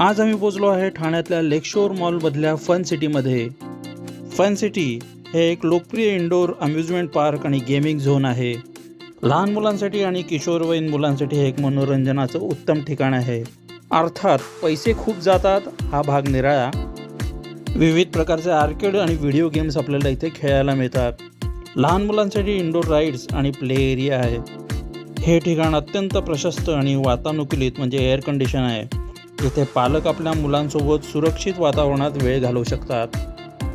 आज आम्ही पोहोचलो आहे ठाण्यातल्या लेकशोर मॉलमधल्या फन सिटीमध्ये. फन सिटी हे एक लोकप्रिय इंडोर अम्युजमेंट पार्क आणि गेमिंग झोन आहे. लहान मुलांसाठी आणि किशोरवयीन मुलांसाठी हे एक मनोरंजनाचं उत्तम ठिकाण आहे. अर्थात पैसे खूप जातात, हा भाग निराळा. विविध प्रकारचे आर्केड आणि व्हिडिओ गेम्स आपल्याला इथे खेळायला मिळतात. लहान मुलांसाठी इंडोर राईड्स आणि प्ले एरिया आहे. हे ठिकाण अत्यंत प्रशस्त आणि वातानुकूलित म्हणजे एअर कंडिशन आहे. इथे पालक आपल्या मुलांसोबत सुरक्षित वातावरणात वेळ घालवू शकतात.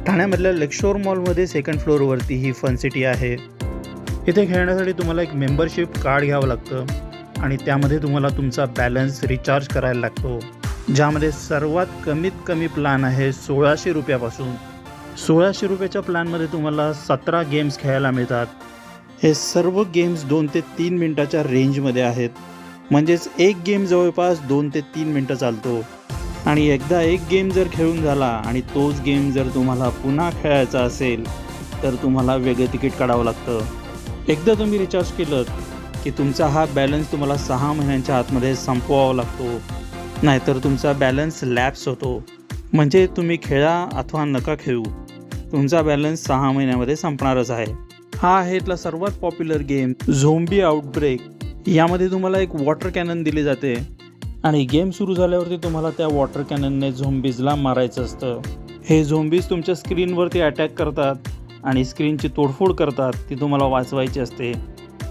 ठाण्यामधल्या लेकशोर मॉलमध्ये सेकंड फ्लोअरवरती ही फन सिटी आहे. इथे खेळण्यासाठी तुम्हाला एक मेंबरशिप कार्ड घ्यावं लागतं आणि त्यामध्ये तुम्हाला तुमचा बॅलन्स रिचार्ज करायला लागतो, ज्यामध्ये सर्वात कमीत कमी प्लॅन आहे 1600 रुपयापासून. 1600 रुपयाच्या प्लॅनमध्ये तुम्हाला 17 गेम्स खेळायला मिळतात. हे सर्व गेम्स 2 ते 3 मिनटाच्या रेंजमध्ये आहेत. म्हणजेच एक गेम जवळपास 2 ते 3 मिनटं चालतो आणि एकदा एक गेम जर खेळून झाला आणि तोच गेम जर तुम्हाला पुन्हा खेळायचा असेल तर तुम्हाला वेगळं तिकीट काढावं लागतं. एकदा तुम्ही रिचार्ज केलं की तुमचा हा बॅलन्स तुम्हाला 6 महिन्यांच्या आतमध्ये संपवावा लागतो, नाहीतर तुमचा बॅलन्स लॅप्स होतो. म्हणजे तुम्ही खेळा अथवा नका खेळू, तुमचा बॅलन्स 6 महिन्यामध्ये संपणारच आहे. हा आहे इथला सर्वात पॉप्युलर गेम झोंबी आउटब्रेक. यामध्ये तुम्हाला एक वॉटर कॅनन दिली जाते आणि गेम सुरू झाल्यावरती तुम्हाला त्या वॉटर कॅननने झोंबीजला मारायचं असतं. हे झोंबीज तुमच्या स्क्रीनवरती अटॅक करतात आणि स्क्रीनची तोडफोड करतात, ती तुम्हाला वाचवायची असते.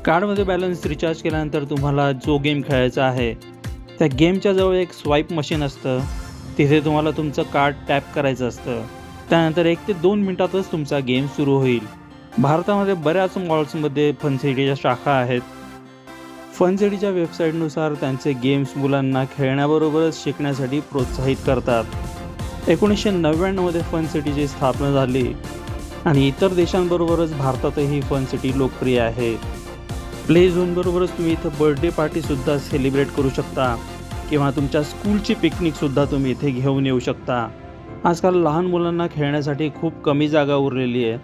कार्डमध्ये बॅलन्स रिचार्ज केल्यानंतर तुम्हाला जो गेम खेळायचा आहे त्या गेमच्या जवळ एक स्वाईप मशीन असतं. तिथे तुम्हाला तुमचं कार्ड टॅप करायचं असतं. त्यानंतर 1 ते 2 मिनटातच तुमचा गेम सुरू होईल. भारतामध्ये बऱ्याच मॉल्समध्ये फन सिटीच्या शाखा आहेत. फन सिटीच्या वेबसाईटनुसार त्यांचे गेम्स मुलांना खेळण्याबरोबरच शिकण्यासाठी प्रोत्साहित करतात. 1999मध्ये फन सिटीची स्थापना झाली आणि इतर देशांबरोबरच भारतातही फन सिटी लोकप्रिय आहे. प्ले झोनबरोबरच तुम्ही इथं बर्थडे पार्टीसुद्धा सेलिब्रेट करू शकता किंवा तुमच्या स्कूलची पिकनिकसुद्धा तुम्ही इथे घेऊन येऊ शकता. आजकाल लहान मुलांना खेळण्यासाठी खूप कमी जागा उरलेली आहे.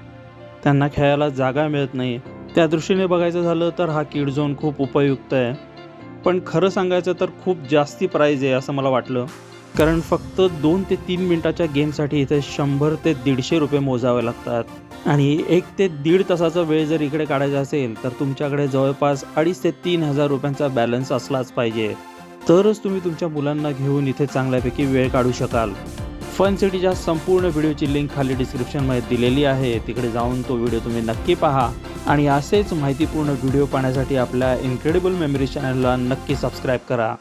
त्यांना खेळायला जागा मिळत नाही. त्या दृष्टीने बघायचं झालं तर हा किड झोन खूप उपयुक्त आहे. पण खरं सांगायचं तर खूप जास्ती प्राईज आहे असं मला वाटलं, कारण फक्त 2 ते 3 मिनटाच्या गेमसाठी इथे 100 ते 150 रुपये मोजावे लागतात आणि 1 ते 1.5 तासाचा वेळ जर इकडे काढायचा असेल तर तुमच्याकडे जवळपास 2,500 ते 3,000 रुपयांचा बॅलन्स असलाच पाहिजे, तरच तुम्ही तुमच्या मुलांना घेऊन इथे चांगल्यापैकी वेळ काढू शकाल. फन सिटीच्या संपूर्ण व्हिडिओची लिंक खाली डिस्क्रिप्शनमध्ये दिलेली आहे. तिकडे जाऊन तो व्हिडिओ तुम्ही नक्की पहा आणि असेच माहितीपूर्ण व्हिडिओ पाहण्यासाठी आपल्या इनक्रेडिबल मेमरीज चॅनलला नक्की सबस्क्राईब करा.